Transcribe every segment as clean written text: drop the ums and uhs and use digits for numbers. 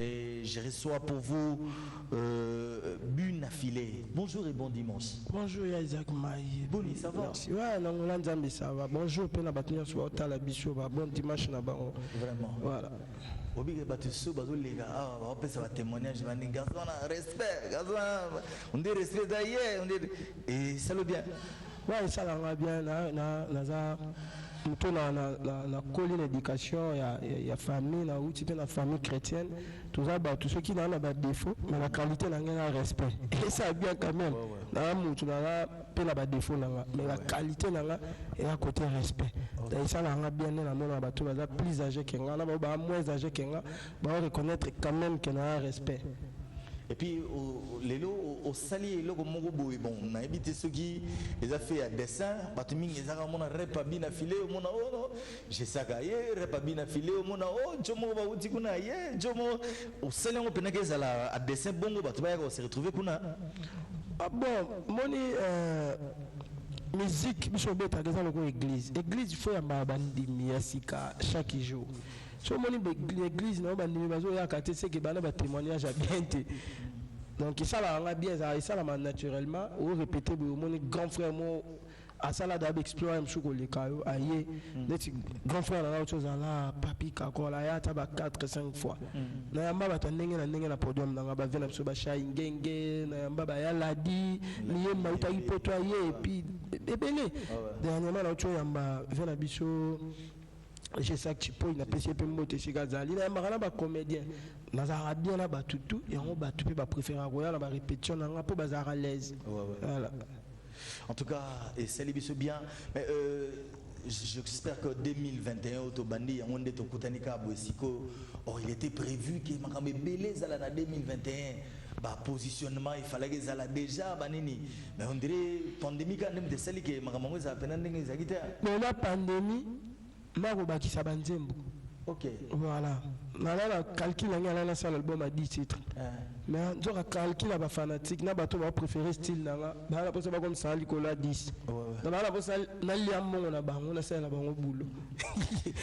Et je reçois pour vous Bune affilée. Bonjour et bon dimanche. Bonjour Isaac Maï. Boni, ça va? Merci. Ouais, non, ça va. Bonjour, Pena Batnia, soit la bichot, bon dimanche na ba. Vraiment. Voilà. Obi batu so bazo lega ah on peut ça témoignage va garçon respect garçon on dit respect d'ailleurs on dit et ça le bien. Ouais, ça va bien na za plutôt na colline éducation il y a famille na outil na famille chrétienne tout ça bah tout ceux qui n'ont pas de défaut mais la qualité n'a rien respect et ça bien quand même na mutu na pe na ba défaut na mais la qualité na et à côté respect et ça na bien na mona ba tout ba plus âgé que nga na ba moins âgé que nga ba reconnaître quand même que na respect. Et puis, les lots, au sali, le mot bon, on a évité ceux qui les a fait à dessin, Batuming, les a mon repas bien affilé au mon oh, j'ai ça gaillé, repas bien affilé au mon oh, Jomo va où tu connais, Jomo, au sali, on peut n'aguer à dessin bongo, Batubaya, on s'est retrouvé kuna. Ah bon, moni, musique, je suis bête à l'église. Église, il faut y avoir bandi miasika chaque jour. So moni l'église non bandi bazo ya kate c'est que bana ba témoignage à bien té. Donc ça va bien ça la naturellement ou répéter moni grand frère mo à ça là d'abord explorer un chou les cailloux aïe net grand frère là autre chose là papi kakola ya taba 4 5 fois. Na yamba ba tandenge na podium na ba vena so ba shay ngenge na yamba ba ya ladi lié ma uta ipotoyer et puis bébélé. Dernièrement là autre yamba vena biso j'ai ça que tu peux il a pêché peu moté chez Gazali na marana ba comédien nazara bien là ba tutu et on ba tupi ba préférer royal ba répétition na po bazara l'aise voilà. En tout cas et célébrer bien mais j'espère que 2021 autobandi on est au Koutanika Boisiko il était prévu que makambe belé za la 2021 bah positionnement il fallait que ça là déjà banini mais on dirait pandémie quand même de celle que makambo za penandenge za kita mais la pandémie Maro Bakisa Banzembo. Ok. Voilà. Nala calcul na ça l'album a 10 titres. Mais on a calcul ba fanatique na bato ba préféré style nanga. Ba la posa ba comme ça Nicolas 10. Dans la posa na liammo na bango na ça la bango boulot.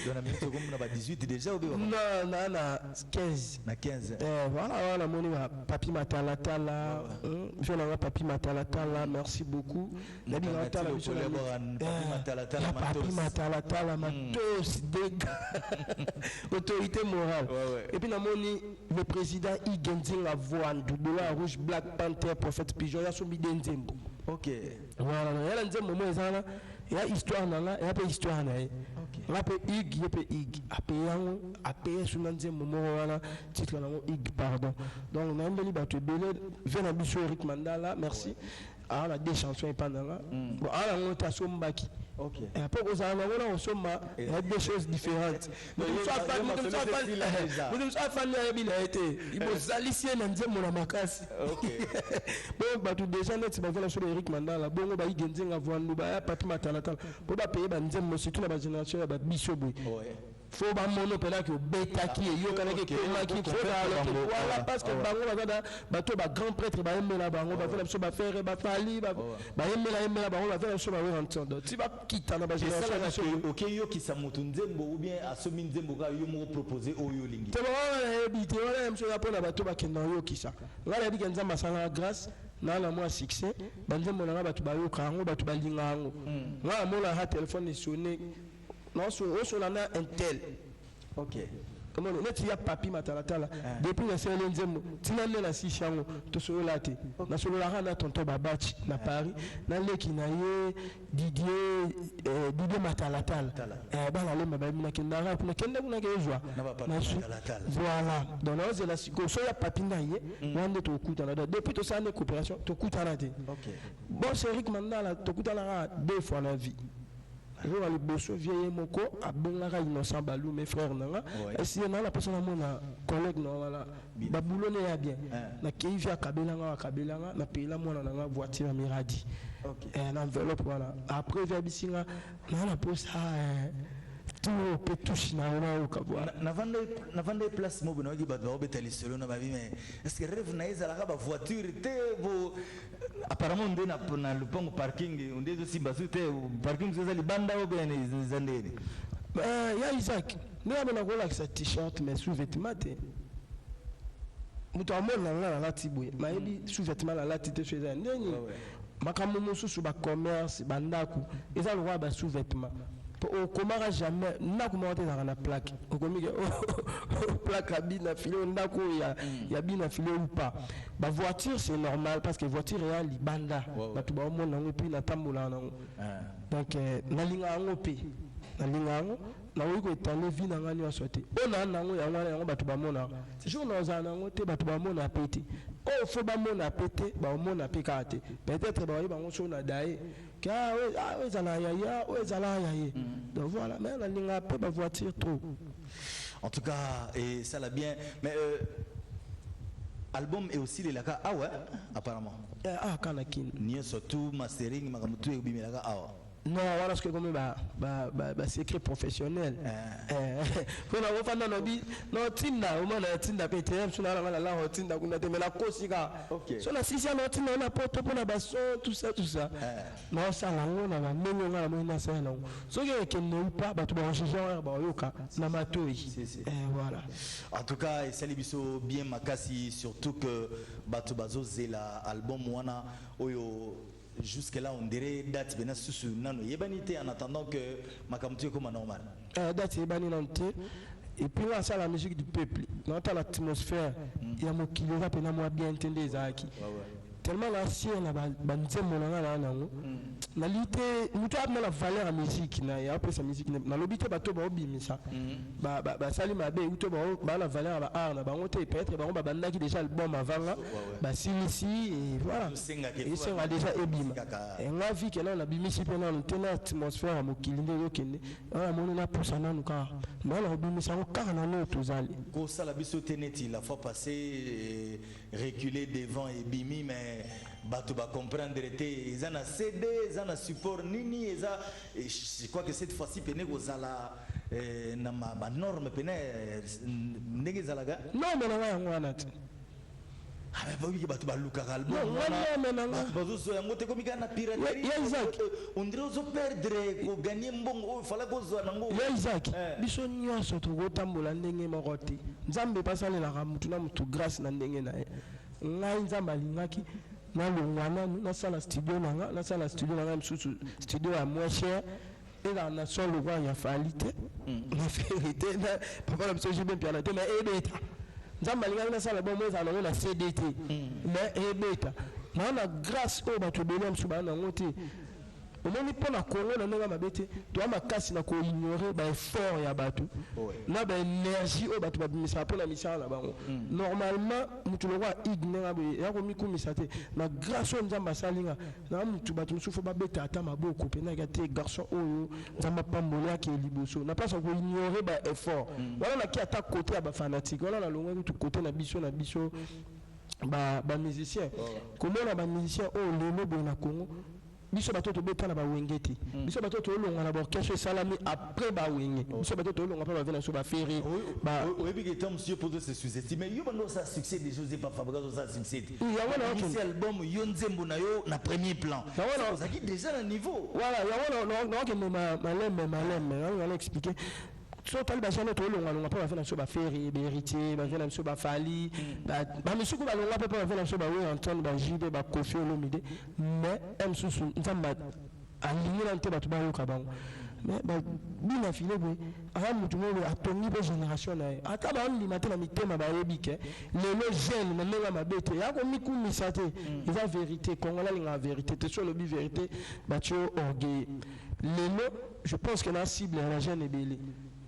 Dans la minute comme na ba 18 déjà ou bien? Non, na 15. Na 15. Voilà moni ba papi matala tala. Je na papi matala tala, merci beaucoup. Na bi matala biso la papi matala tala matos. Papi matala tala matos autorité morale. Et puis, le président Igenzin la voix en double rouge, Black Panther, prophète Pigeon, il y a son bidé Nzembo. Ok. Voilà, il y a Nzembo, il y a histoire, il y a pas histoire. Il y a pas Ig, il y a pas Ig. Après, sur Nzembo, titre Ig, pardon. Donc, on a un bel bateau belé, vient à Bissou Eric Mandala, merci. Ah, on a des chansons et pendant là. Bon, on a son Mbaki. Ok. Et après, on a des choses différentes. Nous sommes il faut s'allier dans mon amakas. Ok. Bon, tout déjà, net, c'est la sur Eric Mandala. Bon, on va y gagner à voir nous, papi matanata. Pour pas payer, c'est surtout la génération, la bisobé. Faut pas mon pela que bêta qui est yo kana que koma qui faut voilà parce que bango bazada bato ba grand prêtre ba emela bango ba faire ba faire ba fali ba emela bango ba faire ba entendre tu vas quitter na ba génération OK yo ki samutu nzembo ou bien asomi nzembo ka yo mo proposer oyo lingi te ba habité wala mso ya pona bato ba kenda yo kisa ngala di kenza masala grâce na la moi succès banzembo na bato ba yo kango bato ba linga ngo ngala mola ha téléphone sonné non sur la un tel. Ok. Comment on est papi matalatala depuis la scène nzembo tinane la si chango to solo late na solo la rana tonto babachi na Paris na leki na ye Didier matalatala bana lemba ba mina kendara kuna kenda kuna kezwa na voilà donc on la siko so ya papi na ye wande to kuta na depuis to ça ne coopération to kuta na te. Ok. Bon c'est Eric Mandala to kuta na deux fois la vie. Je vais aller bosser vieille moko à Bongara innocent balou mes frères nanga et si on a la personne mon collègue non voilà baboulone ya bien na kivia kabelanga na pela mona nanga voiture miradi et un enveloppe voilà après vers bisinga na la poste tout peut toucher na vendre place mo bono ki ba obetali solo na babi mais est-ce que rêve na ezala ka ba voiture te bo apparemment on est dans le pont parking on est aussi basé parking c'est les bandes ou bien les années ya Isaac nous avons la t-shirt mais sous-vêtements mutu amona nga na tiboye mayebi sous-vêtement la latite chez un ndeni makambo mosusu ba commerce bandaku eza le roi ba sous-vêtement au komara jamais ndaku monte na plaque okomike plaque abina filé ndaku ya bina filé ou pas ba voiture c'est normal parce que voiture ya libanda batu ba omona ngo puis na tambola nango donc nalinga ngo pe nalinga ngo na wiko etale vi na ngani asote ona nango ya ngwana yango batu ba mona jour na za nango te batu ba mona pété oh faut ba mona pété ba mona pékate peut-être ba yi ba ngo so na dae ka ouais zala ya ouais zala ya donc voilà mais nalinga pe ba voiture trop en tout cas et ça l'a bien mais album et aussi les laka ah ouais apparemment kana kin ni surtout mastering makamutu e bimela ah non voilà ce que comme secret professionnel faut na wofana no bi no tinda o mana tinda pe tem suna la la tinda kuna te mela kosika so na sisi no tinda na poto pona baso tout ça no ça la ngona ba menyo ngala mo na sana so ke ne pas ba to ba chicha ba yoka na matoi voilà en tout cas et Salibiso bien makasi surtout que bato bazo zela album wana oyo jusque là on dirait date bena susu nano yebanité en attendant que makamtu comme normal date yebani nante et puis là ça la musique du peuple dans l'atmosphère il y a mon kilo va pena moi bien entendre ezaki tellement l'ancien na banzembo na ngana nango na lité mutu abna la valeur la musique na ya après sa musique na lobité bato ba obimisa ba sali mabe uto ba la valeur ba art na bango te peut-être ba ba bandaki déjà album avant ba silisi et voilà et ça va déjà ebima et nga vie que là on a bimisi pena on tena atmosphère mokili ndeko kende on mona na poussa na nuka ba la obimisa ko kana no tozali ko sala biso teneti la fois passée reculer devant et bimi mais bato ba comprendre était ils en CD ils en support nini eza je crois que cette fois-ci pene kozala na ma norme pene ndenge zalaga non mais na ngwana te mais ba wi bato ba luka album bazo so yango te komika na piraterie on dirait ozo perdre ko gagner mbongo fala ko zo nango Isaac biso nyonso to gotambola ndenge moko te nzambe pasalela ka mutu na mutu grâce na ndenge na ngai nzambe alingaki na longwana na sala studio nanga msusu studio à moins cher et là na solo kwa ya falite na vérité na papa la biso jibe piano te mais ebeta nzambe alingaki na sala bon moi za na CDT mais ebeta na grâce au bato bele msuba na ngote omoni pona Congo na ndenge mabete to makasi na ko ignorer ba effort ya bato na ba énergie o bato ba bimisa pona misala na bango normalement mutu lo kwa ignora be ya ko mikumisa te na grâce o nzamba salinga na mutu bato musufu ba beta ata maboko pe na gate garçon oyo nzamba pambola ki liboso na place ko ignorer ba effort wala na ki ata côté ya ba fanatique wala na longo tout côté na biso ba musicien comment na ba musicien o lelo bo na Congo biso bato to betana ba wengeti biso bato to longa na orchestre salami après ba wenge biso bato to longa pa ba vena so ba ferry ba oui que tant monsieur pour se sous-estimer yo bando ça succès de José pas Fabregas ça succès ya wana ce album yo nzembo na yo na premier plan ya wana ça qui déjà na niveau voilà ya wana no ke malemme on expliquer so tali ba jana to longa pa ba vena so ba ferry be héritier ba vena so ba fali ba misuku ba longa pa ba vena so ba we Antoine ba jibe ba Kofi Olomide mais msusu nzamba alingi nte ba to ba yoka bango mais ba bina filé boy a mutu mo a tongi ba génération na ata ba limité na mitema ba yebike lelo jeune na nenga mabete ya ko mikumisa te eza vérité kongola linga vérité te so lobi vérité ba tio orgueil lelo je pense que la cible la jeune est belé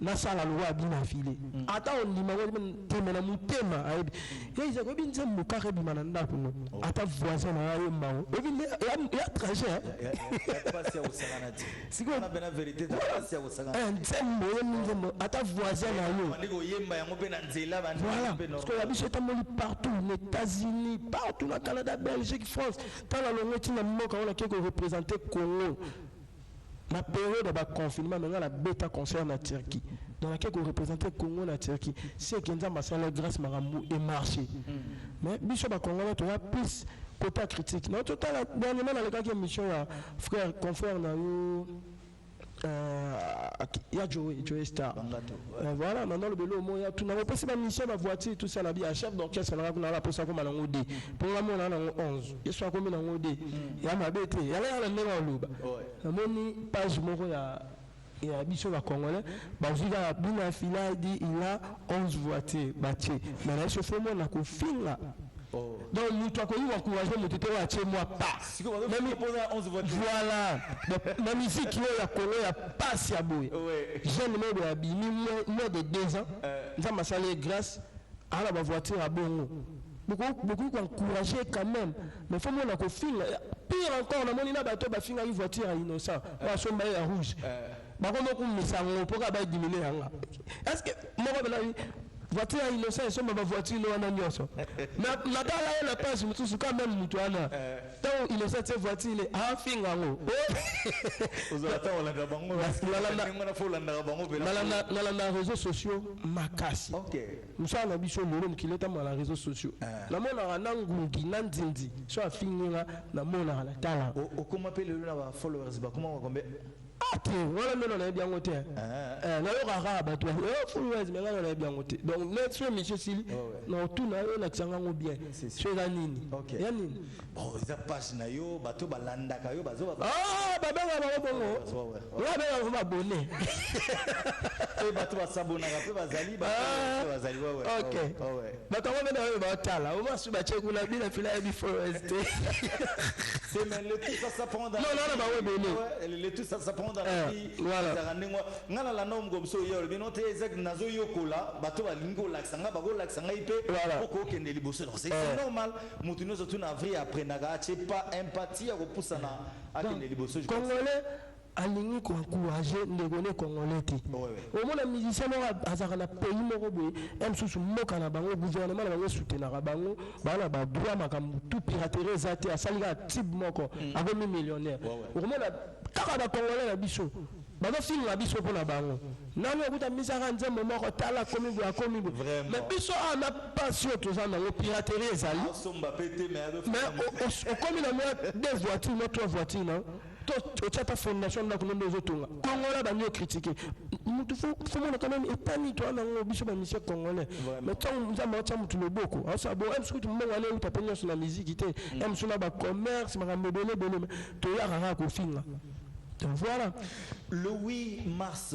na sala loi bina filé ata on lima tema na mutema aibi yeza ko binze mukare bimana ndapo no ata voisin na yo mbawo ebi ya trajet passer au salanati siko na bena vérité passer au salanati nzembo ata voisin na yo ndiko yemba yango pe na nzela bana parce que la biche est moli partout aux États-Unis partout na Canada Belgique France tant la longue tina moka on a qui représenter Congo. La période de confinement, maintenant la bêta concerne la Turquie. Dans laquelle on représentait Congo la Turquie. C'est qu'il y a une grâce maramou et marché. Mais Bishop Congo, tu as plus côté critique. Non, total, dernièrement, dans le cas de mission, frère, confrère, il y a Joe Star. Voilà, maintenant le vélo, il y a tout. On a passé ma mission, ma voiture, tout ça, un chef d'orchestre, on a la poste comme on a dit. Pour la monnaie, on a 11. Il soit comme on a dit. Il y a ma bête, il y a la même en loup. La monnaie, page moro, il y a Bichon à Congolais. Baziga Bina Fila dit il a 11 voitures bâties. Mais là, je fais mon accouffin là. Donc, nous, tu as connu encouragé mon tuteur à chez moi, pas. Voilà. Donc, ma musique, il y a Congo, il y a pas si à bouer. Jeune mère de Abimi, moins de 2 ans, nous avons salé grâce à la voiture à Bongo. Beaucoup encouragé quand même. Mais il faut mon accouffin. Pire encore, on a mon bateau, une voiture à innocent. On a son maillot rouge. Par contre, on peut diminuer. Est-ce que moi, voiture innocent et ma voiture non annonce. Mais natala la passe mutu quand même mutuana. Donc innocent cette voiture est à fin en haut. Ozata on la bango. Na réseaux sociaux makasi. OK. Nous sommes biso lolo qui est dans les réseaux sociaux. Na mona nangungi nandindi. So afinga na mona la tala. O comment appeler le followers ba comment combien? Voilà, on a bien noté. On a bien noté. Donc, notre monsieur Sili, non, tout n'a pas bien. C'est la nini. Ok. Bon, ils passent na yo, bateau balanda kayo, bazo. Ah, baba, bon. On va abonner. Et bateau va s'abonner, bazali, bazali, ouais. Ok. Bah, comment on va tala? On va se battre avec la ville, la fila et forest. C'est mais le tout ça s'apprend dans. Non, bah ouais, béné. Le tout ça s'apprend dans la vie. Voilà. Ngana la nom comme so yo, bien noté exact nazo yokola, bateau va lingo laksanga, bago laksanga ipe. Oko kende liboso. C'est normal. Mutuno surtout na vrai après naga, c'est pas empathie à repousser na à kende liboso. Congolais. Alingi ko encourager ndegone congolais ti au moins les musiciens azaka na pays moko boye em susu moka na bango gouvernement na bango soutenir bango bana ba droit makambu tout piraterie zate asalika type moko akomi millionnaire au moins la kaka ba congolais na biso bazo film na biso pona bango nani okuta misaka nzembo moko tala komi bo akomi bo mais biso ana passion to za na piraterie ezali mais au komi na 2 voitures ou 3 voitures non au tchata fondation na kono ndozo tonga congolais ba nyo critiquer mutu faut quand même epani to na ngo biso ba mission congolais mais tant nous avons tcha mutu loboko asa bo em suku tumonga le utapenya sur la musique te em suna ba commerce makambo bele to ya rara ko finga. Donc voilà. Le 8 mars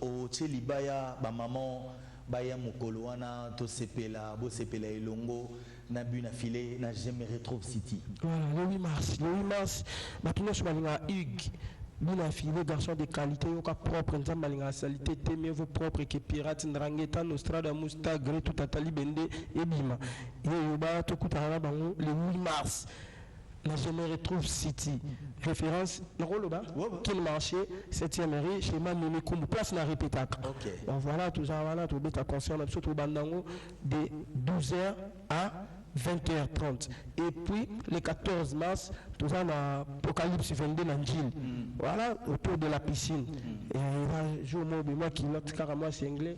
au Tchelibaya ba maman baya mukolo wana to sepela bo sepela elongo na bu na filé na jamais retrouve city. Voilà, le 8 mars maintenant je malinga Hugues bina filé garçon de qualité yoka propre nza malinga salité temie vos propre que pirate ndrangeta nostrada musta gré tout atali bende ebima yoba to kutana bango le 8 mars na jamais retrouve city référence na roloba quel marché 7e mairie chez Mamimi Kumbu place na répétacle. Donc voilà tout ça voilà tout beta concert surtout bandango de 12h à 20h30 et puis le 14 mars tout ça na Apocalypse 22 na Njil voilà autour de la piscine et là jour moi qui note carrément c'est anglais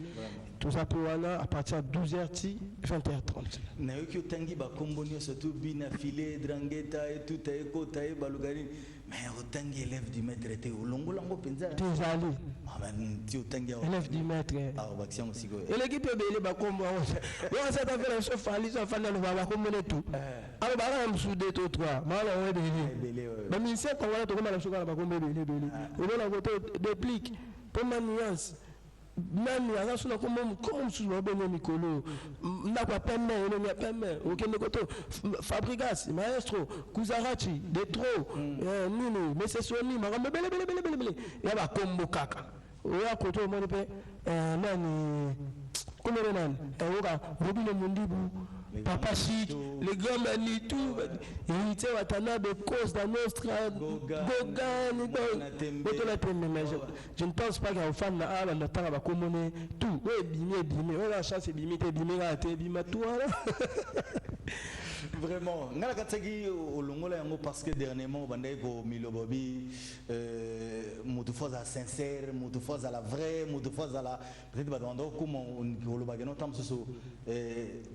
tout ça pour à partir de 12h 20h30 na yoki otangi ba kombonio surtout bina filé drangeta et tout eko tae balugari mais otangi élève du maître était au longo lango penza désolé ben tu otangi élève du maître baction aussi go et l'équipe belé ba kombo on ça fait so fali so fali no ba kombo tout alors ba la msude to 3 mala on belé ba ministère ko wala to ko mala suka ba kombo belé on la côté déplique pour ma nuance nani azasuna comme msusu wa benye mikolo na kwa pembe ile ya pembe okende koto Fabrigas maestro Kuzarachi Detro nini mesesoni makambe bele ya ba kombo kaka oya koto mo pe nani komere nani oka Robino Mundibu Papa Chic, les grands Manitou, hérité Watanabe, cause d'un Nostra, Gogan, je ne pense pas qu'un fan n'a pas le temps à commoner tout. Oui, bimé, oh la chance est bimé, tout. Vraiment, ngala katagi olongola yango parce que dernièrement bandai ko Milo Bobby mutu foza sincère, mutu foza la vraie, mutu foza la peut-être bandando comment on le bagano tam so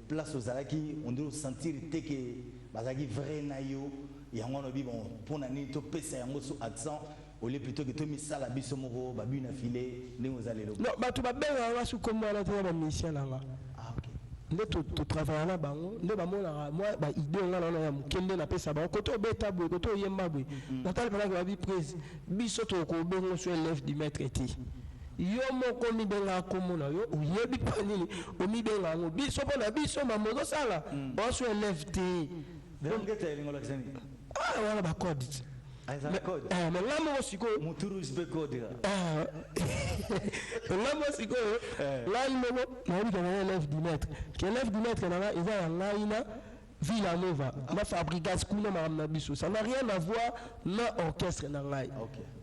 place aux alaki on doit sentir que bazaki vrai na yo yango no bi bon pona ni to pesa yango so accent au lieu plutôt que tu mis ça la bisomoro babu na filé ne vous allez le non ba tu ba benga wa su comme la tena ba mission là ah ok nde to travailler là bango nde ba mona moi ba idée nga na ya mukende na pesa ba koto beta boy koto yemba boy natali pala ka bi prise biso to ko bengo so élève du maître eti yo moko mi benga komona yo oyebi panini o mi benga ngo biso pona biso mamozo sala o so élève te donc tu ngolo kisani ah wala ba code mais là moi siko muturu isbe code là moi siko là il me na bi kana élève du maître que élève du maître na il va en laina Villanova ma fabrication kuna ma biso ça n'a rien à voir na orchestre na ngai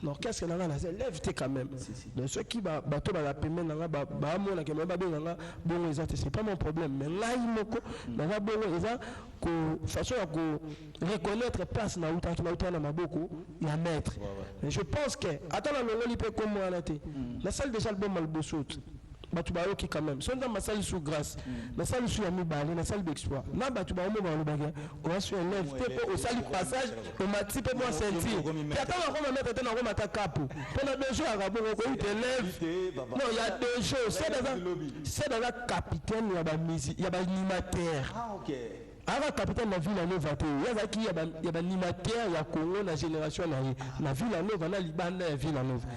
l'orchestre na ngai c'est élève te quand même donc ceux qui ba bato ba la paiement na ba mona que ba benga bon exact c'est pas mon problème mais là il moko na ba bon exact ko façon à ko reconnaître place na uta na maboko ya maître mais je pense que attends la lolo lipe comme moi na te la salle déjà le bon malbosot batu ba yoki quand même sonda masali sous grâce na salle sous ami balé na salle d'exploit na batu ba mo ba lo baga on sur élève te au salle passage au mati pe moi sentir attends on va mettre tena on mata capo pendant 2 jours à rabo ko élève non il y a 2 jours c'est dans la capitaine ya ba musique ya ba animateur ah ok ava capitaine na Villanova te yazaki ya ba animateur ya Congo na génération na Villanova na libanda ya Villanova.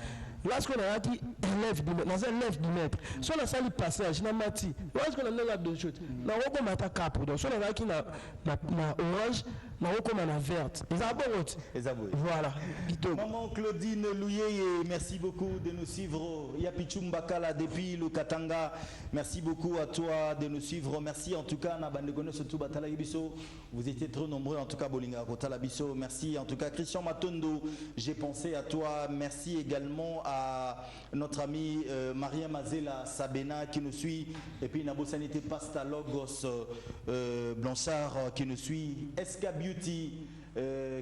Lorsqu'on a dit élève du maître, si on a sali passage, na mati, lorsqu'on a n'a deux choses, na roko mata capo, donc si on a qui na orange, na roko na verte. Voilà. Maman Claudine Louyeye, merci beaucoup de nous suivre. Yapichumba Kala depuis le Katanga, merci beaucoup à toi de nous suivre. Merci en tout cas na bandegone surtout Batala Ibiso. Vous étiez trop nombreux en tout cas Bolinga Kotala Biso. Merci en tout cas Christian Matondo, j'ai pensé à toi. Merci également à notre ami Maria Mazela Sabena qui nous suit et puis Nabo Sanité Pasta Logos Blanchard qui nous suit, Eska Beauty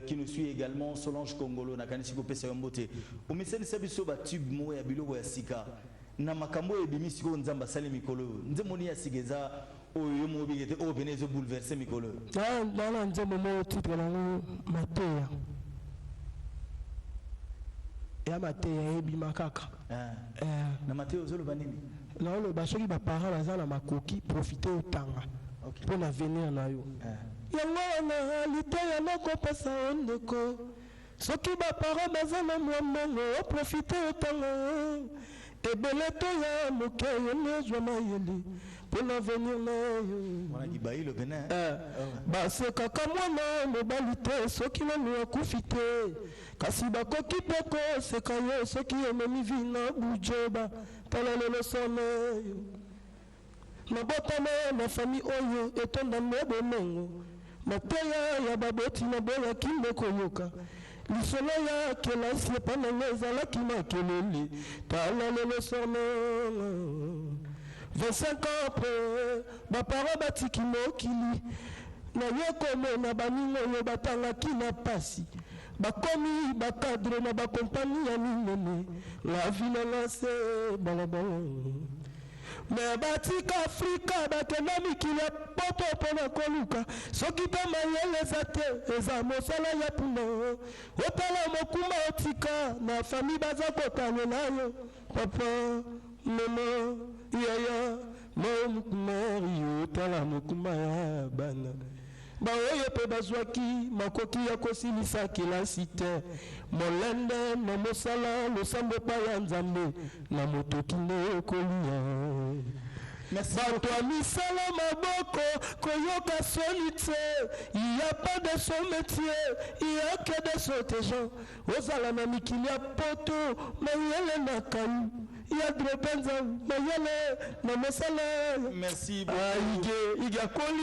qui nous suit également, Solange Kongolo Nakanisi Kopesa Yombote au message sabiso ba tube mo ya biloko ya sika na makambo ebimisi ko nzamba sali mikolo nzemoni ya sigeza oyo mo bigete o benezo bouleverser mikolo na nzembo mo titre na Matea ya Matea ebima kaka na Matea ozolo banini na lo ba soki ba parents baza na makoki profiter otanga pour l'avenir na yo yango na liteya na kopesa ondeko soki ba parents baza na mwamango profiter otanga ebele to ya moke yo nezwa mayeli pour l'avenir na yo wana kibai le Benin base kaka mwana mobali te soki nanu akufi te kasi bakoki mpe koseka yo soki omemi vi na bujoba tala lelo some yo nabotama na fami oyo etonda mebomengo mateya ya baboti na boyaki nde koyoka lisolo ya kelasi epa nango ezalaki makelele tala lelo some 25 ans après bapara batiki mokili na ye komona baninga oyo batangaki na pasi bakomi bakadre na bakompani ya minene la ville lance balabala me batika Afrika bakenda mikili ya poto mpona koluka soki mpe mayele eza te eza mosala ya puna otala mokuma otika na fami baza kotalela yo papa mama yaya mario tala mokuma ya bana baoyo mpe bazwaki makoki ya kosilisa kelasi te molende na mosala losambo epai ya nzambe na motoki nde kolia bato ya misala maboko koyoka soni te il y a pas de son métier il y a que de son gens ozala na mikili ya poto mayele na kayu ya drepenza mayele na mosala merci beaucoup ige koli